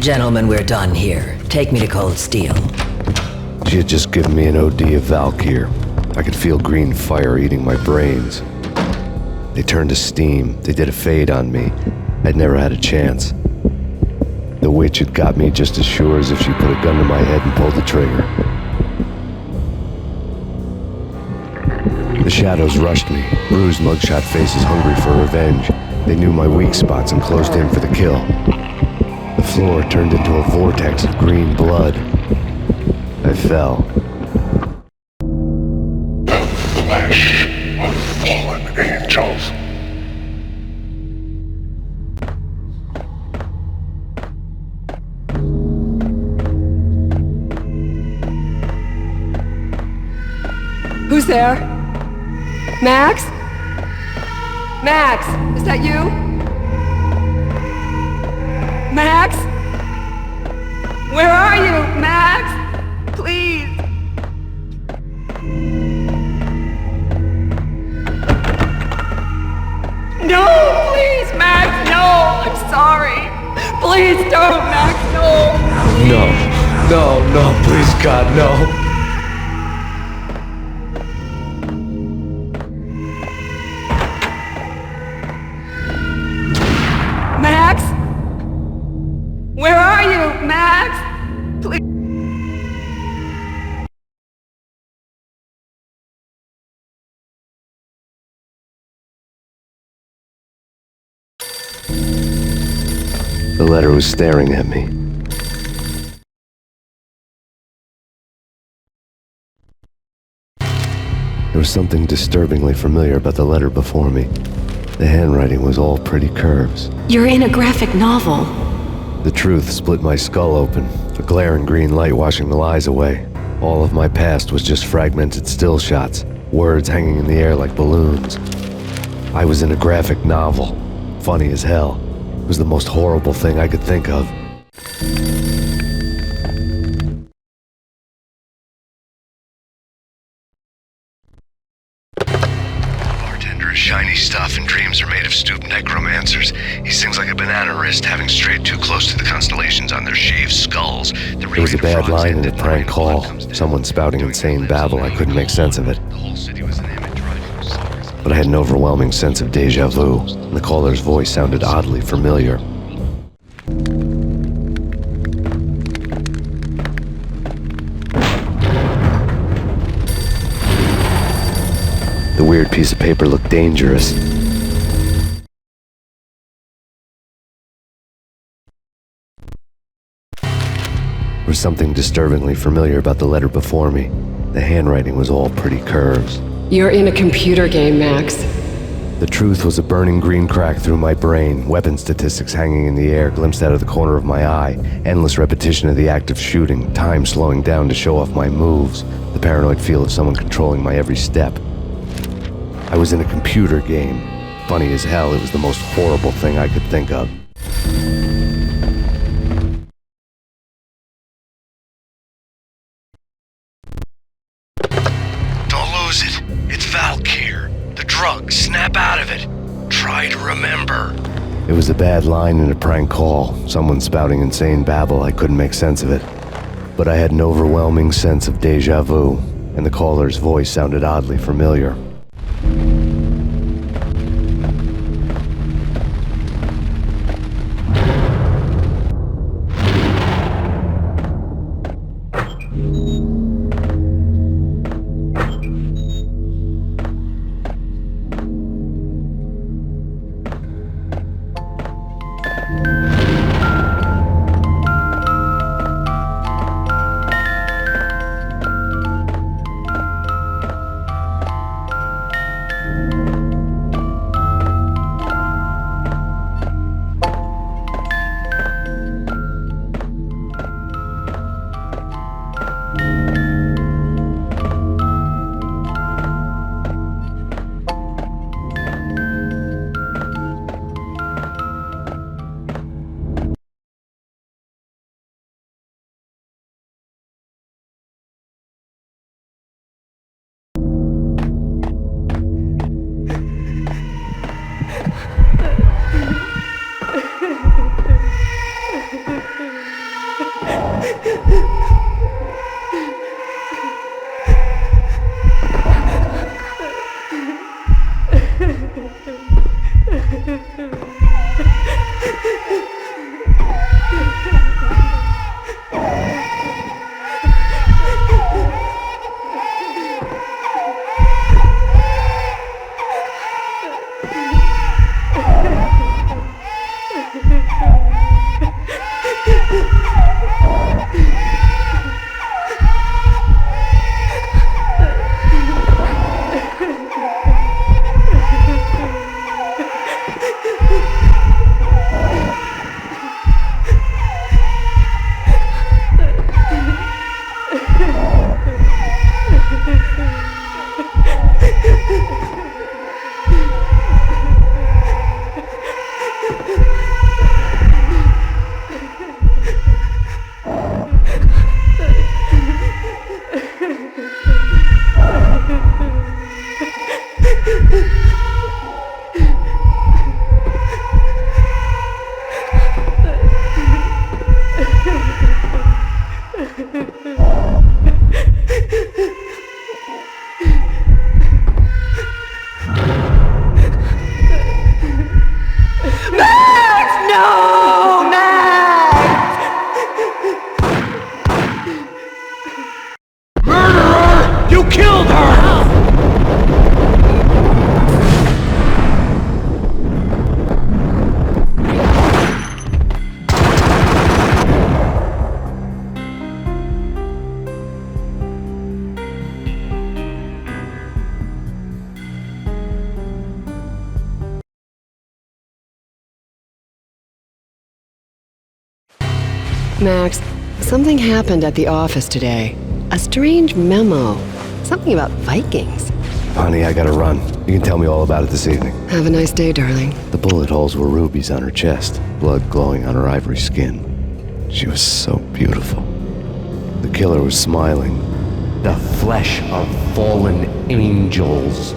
Gentlemen, we're done here. Take me to Cold Steel. She had just given me an OD of Valkyr. I could feel green fire eating my brains. They turned to steam. They did a fade on me. I'd never had a chance. The witch had got me just as sure as if she put a gun to my head and pulled the trigger. The shadows rushed me, bruised mugshot faces hungry for revenge. They knew my weak spots and closed in for the kill. The floor turned into a vortex of green blood. I fell. The flesh of fallen angels. Who's there? Max? Max, is that you? Max? Where are you, Max? Please. No, please, Max, no, I'm sorry. Please don't, Max, no. Please. No, please God, no. Max? Where are you, Max? Please. The letter was staring at me. There was something disturbingly familiar about the letter before me. The handwriting was all pretty curves. You're in a graphic novel. The truth split my skull open, a glaring green light washing the lies away. All of my past was just fragmented still shots, words hanging in the air like balloons. I was in a graphic novel. Funny as hell. It was the most horrible thing I could think of. Bartender is shiny stuff and dreams are made of stooped necromancers. He sings like a banana wrist, having strayed too close to the constellations on their shaved skulls. There was a bad line in a prank call. Someone spouting insane babble. I couldn't make sense of it. But I had an overwhelming sense of déjà vu, and the caller's voice sounded oddly familiar. The weird piece of paper looked dangerous. There was something disturbingly familiar about the letter before me. The handwriting was all pretty curves. You're in a computer game, Max. The truth was a burning green crack through my brain, weapon statistics hanging in the air, glimpsed out of the corner of my eye, endless repetition of the act of shooting, time slowing down to show off my moves, the paranoid feel of someone controlling my every step. I was in a computer game. Funny as hell, it was the most horrible thing I could think of. It's Valkyr. The drug. Snap out of it. Try to remember. It was a bad line in a prank call. Someone spouting insane babble. I couldn't make sense of it. But I had an overwhelming sense of déjà vu, and the caller's voice sounded oddly familiar. Max, something happened at the office today. A strange memo. Something about Vikings. Honey, I gotta run. You can tell me all about it this evening. Have a nice day, darling. The bullet holes were rubies on her chest, blood glowing on her ivory skin. She was so beautiful. The killer was smiling. The flesh of fallen angels.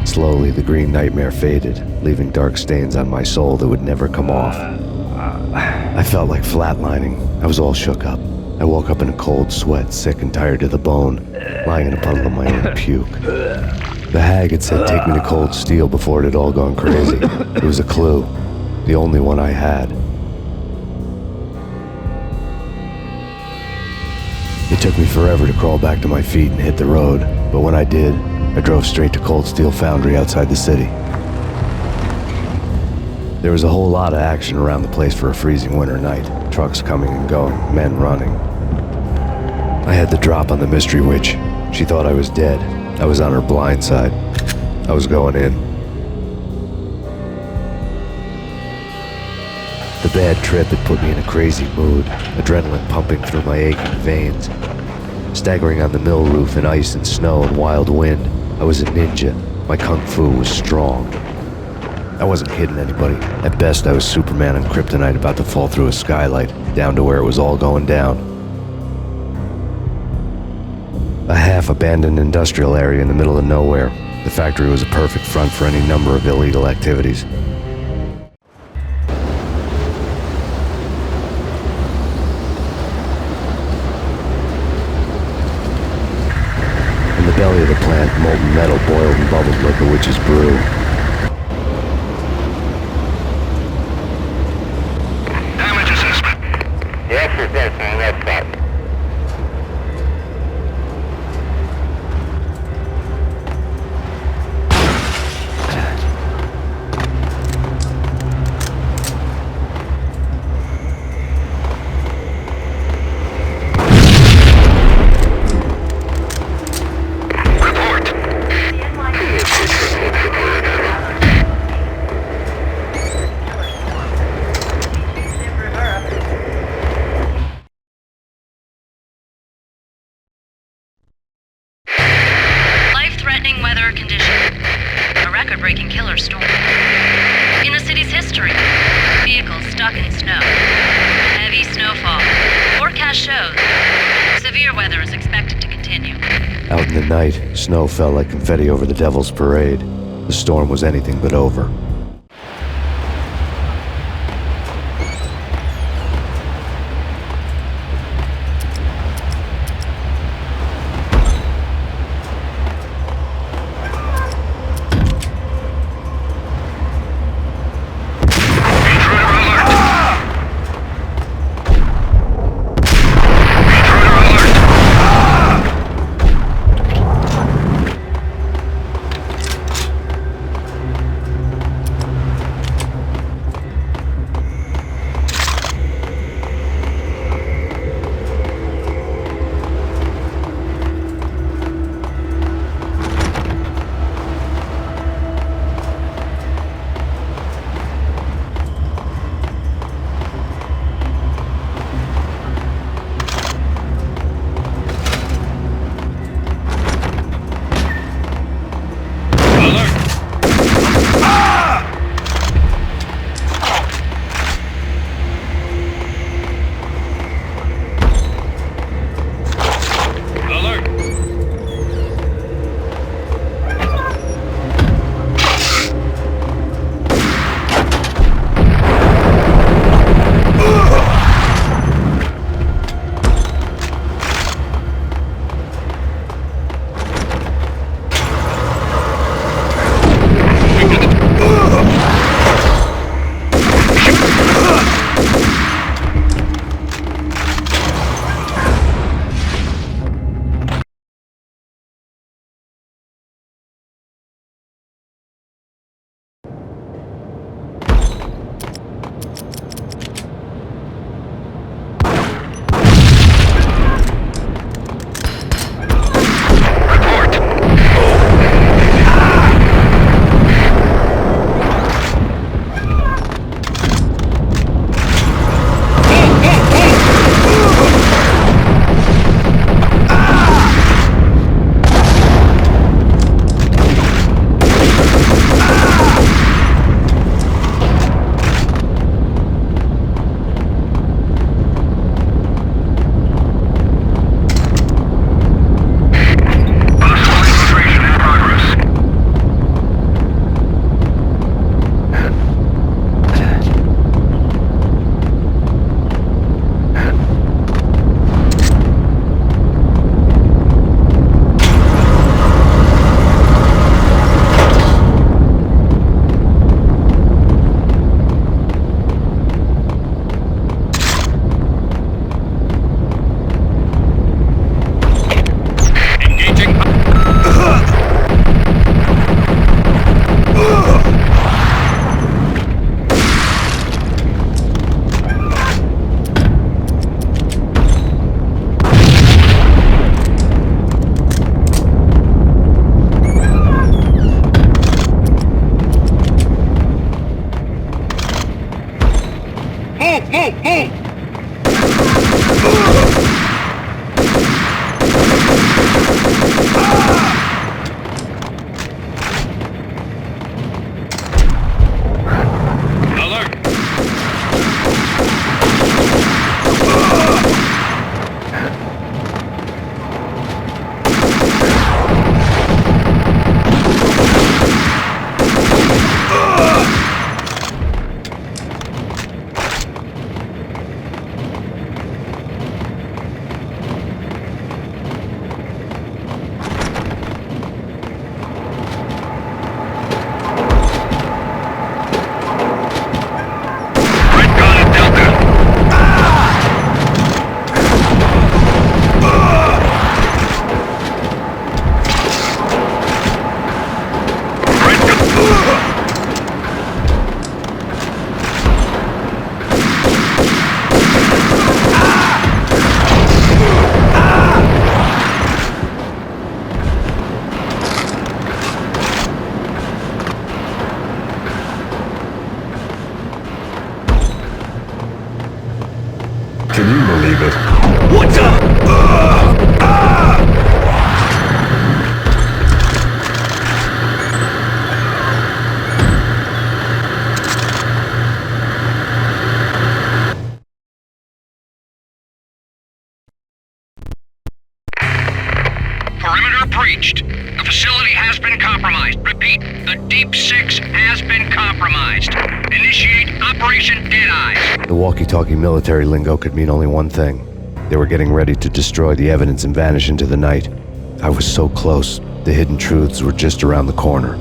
Slowly, the green nightmare faded, leaving dark stains on my soul that would never come off. I felt like flatlining. I was all shook up. I woke up in a cold sweat, sick and tired to the bone, lying in a puddle of my own puke. The hag had said, "Take me to cold steel," before it had all gone crazy. It was a clue, the only one I had. It took me forever to crawl back to my feet and hit the road, but when I did, I drove straight to Cold Steel Foundry outside the city. There was a whole lot of action around the place for a freezing winter night. Trucks coming and going, men running. I had the drop on the mystery witch. She thought I was dead. I was on her blind side. I was going in. The bad trip had put me in a crazy mood, adrenaline pumping through my aching veins. Staggering on the mill roof in ice and snow and wild wind, I was a ninja. My kung fu was strong. I wasn't kidding anybody. At best, I was Superman on kryptonite about to fall through a skylight, down to where it was all going down. A half-abandoned industrial area in the middle of nowhere. The factory was a perfect front for any number of illegal activities. In the belly of the plant, molten metal boiled and bubbled like a witch's brew. Damage assessment. Yes, that's that. Life-threatening weather conditions. A record-breaking killer storm. In the city's history, vehicles stuck in snow. Heavy snowfall. Forecast shows severe weather is expected to continue. Out in the night, snow fell like confetti over the Devil's Parade. The storm was anything but over. Can you believe it? What's up? Perimeter breached. The facility has been compromised. Repeat, the Deep Six has been compromised. Initiate Operation Deadeye. The walkie-talkie military lingo could mean only one thing. They were getting ready to destroy the evidence and vanish into the night. I was so close. The hidden truths were just around the corner.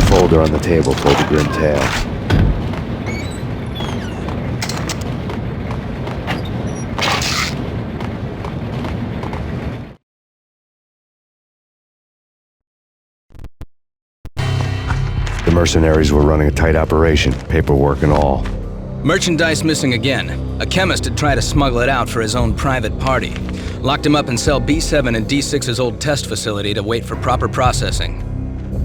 Folder on the table for the grim tale. The mercenaries were running a tight operation, paperwork and all. Merchandise missing again. A chemist had tried to smuggle it out for his own private party. Locked him up in cell B7 in D6's old test facility to wait for proper processing.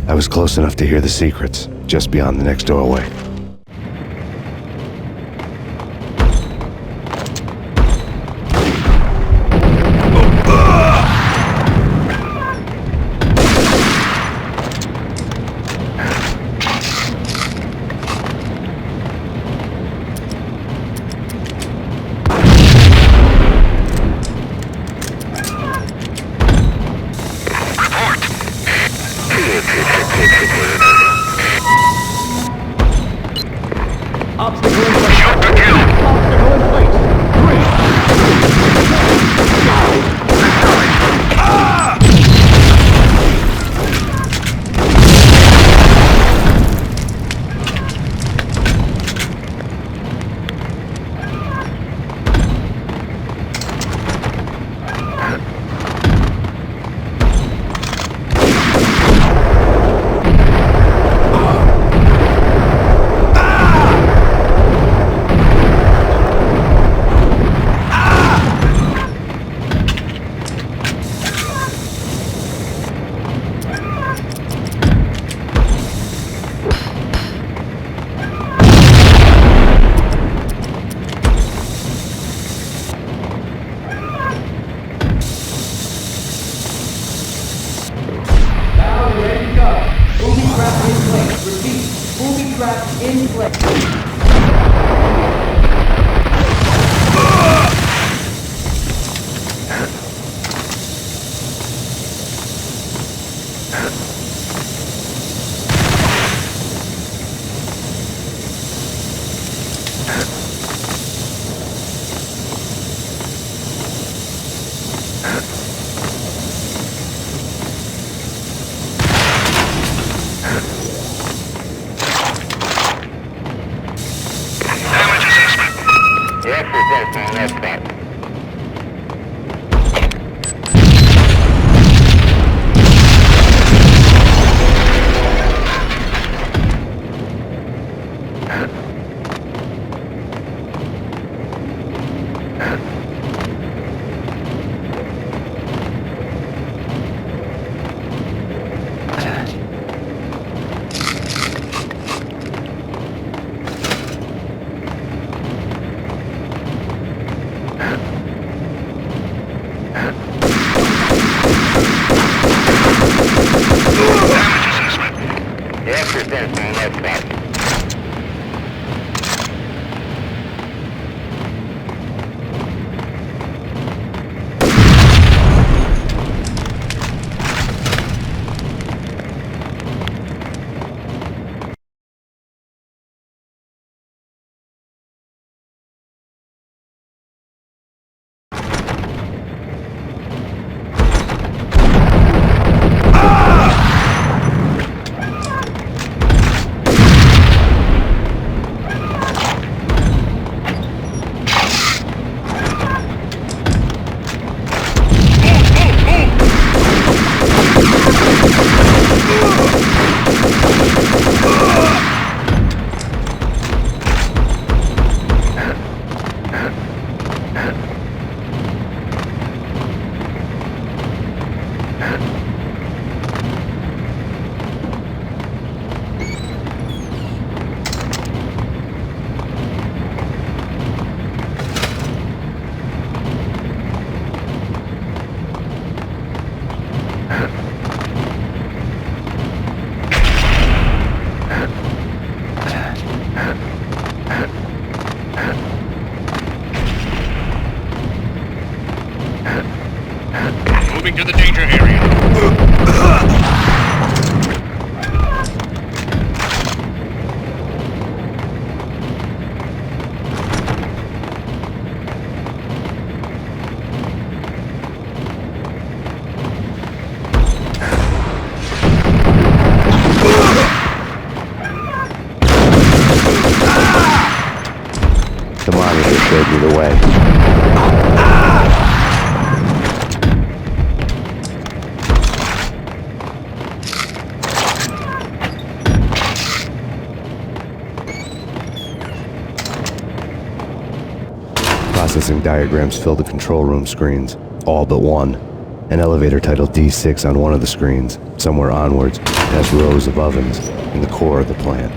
I was close enough to hear the secrets, just beyond the next doorway. everything, that's that. Moving to the danger area. The monitor showed me the way. Processing diagrams fill the control room screens, all but one. An elevator titled D6 on one of the screens, somewhere onwards, past rows of ovens in the core of the plant.